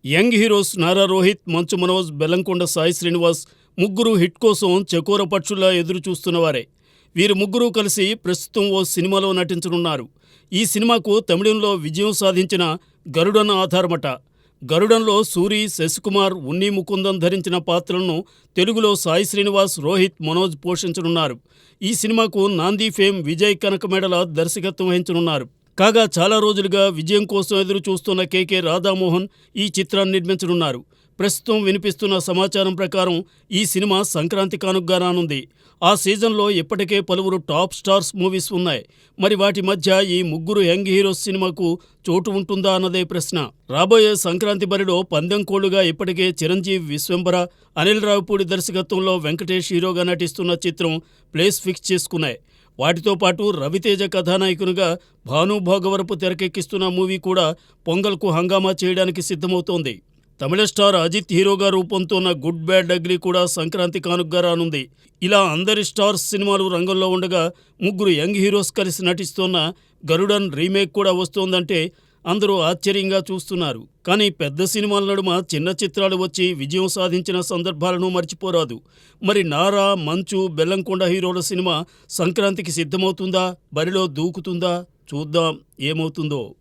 Young heroes Nara Rohit, Manchu Manoj, Bellamkonda Sai Srinivas ముగ్గురు hit కోసం చకోర పక్షుల్లా ఎదురు చూస్తున్నవారే. వీరు ముగ్గురు కలిసి ప్రస్తుతం ఓ సినిమాలో నటించనున్నారు. ఈ సినిమాకు తమిళంలో విజయం సాధించిన గరుడన్ ఆధారమట. గరుడంలో సూరి, శశికుమార్, ఉన్ని ముకుందన్ ధరించిన పాత్రలను తెలుగులో సాయి శ్రీనివాస్, రోహిత్, మనోజ్ పోషించనున్నారు. ఈ సినిమాకు నాంది ఫేమ్ విజయ్ కనకమేడల దర్శకత్వం వహించనున్నారు. కాగా చాలా రోజులుగా విజయం కోసం ఎదురు చూస్తున్న కేకే రాధామోహన్ ఈ చిత్రాన్ని నిర్మించనున్నారు. ప్రస్తుతం వినిపిస్తున్న సమాచారం ప్రకారం ఈ సినిమా సంక్రాంతి కానుగ్గా రానుంది. ఆ సీజన్లో ఇప్పటికే పలువురు టాప్ స్టార్స్ మూవీస్ ఉన్నాయి. మరి వాటి మధ్య ఈ ముగ్గురు యంగ్ హీరోస్ సినిమాకు చోటు ఉంటుందా అన్నదే ప్రశ్న. రాబోయే సంక్రాంతి బరిలో పందెం కోళ్లుగా ఇప్పటికే చిరంజీవి, విశ్వంభర, అనిల్ రావిపూడి దర్శకత్వంలో వెంకటేష్ హీరోగా నటిస్తున్న చిత్రం ప్లేస్ ఫిక్స్ చేసుకున్నాయి. వాటితో పాటు రవితేజ కథానాయకునిగా భాను భోగవరపు తెరకెక్కిస్తున్న మూవీ కూడా పొంగల్కు హంగామా చేయడానికి సిద్ధమవుతోంది. తమిళ స్టార్ అజిత్ హీరోగా రూపొందుతున్న గుడ్ బ్యాడ్ అగ్లీ కూడా సంక్రాంతి కానుగ్గా రానుంది. ఇలా అందరి స్టార్స్ సినిమాలు రంగంలో ఉండగా ముగ్గురు యంగ్ హీరోస్ కలిసి నటిస్తున్న గరుడన్ రీమేక్ కూడా వస్తోందంటే అందరూ ఆశ్చర్యంగా చూస్తున్నారు. కానీ పెద్ద సినిమాల నడుమ చిన్న చిత్రాలు వచ్చి విజయం సాధించిన సందర్భాలను మర్చిపోరాదు. మరి నారా, మంచు, బెల్లంకొండ హీరోల సినిమా సంక్రాంతికి సిద్ధమవుతుందా, బరిలో దూకుతుందా? చూద్దాం ఏమవుతుందో.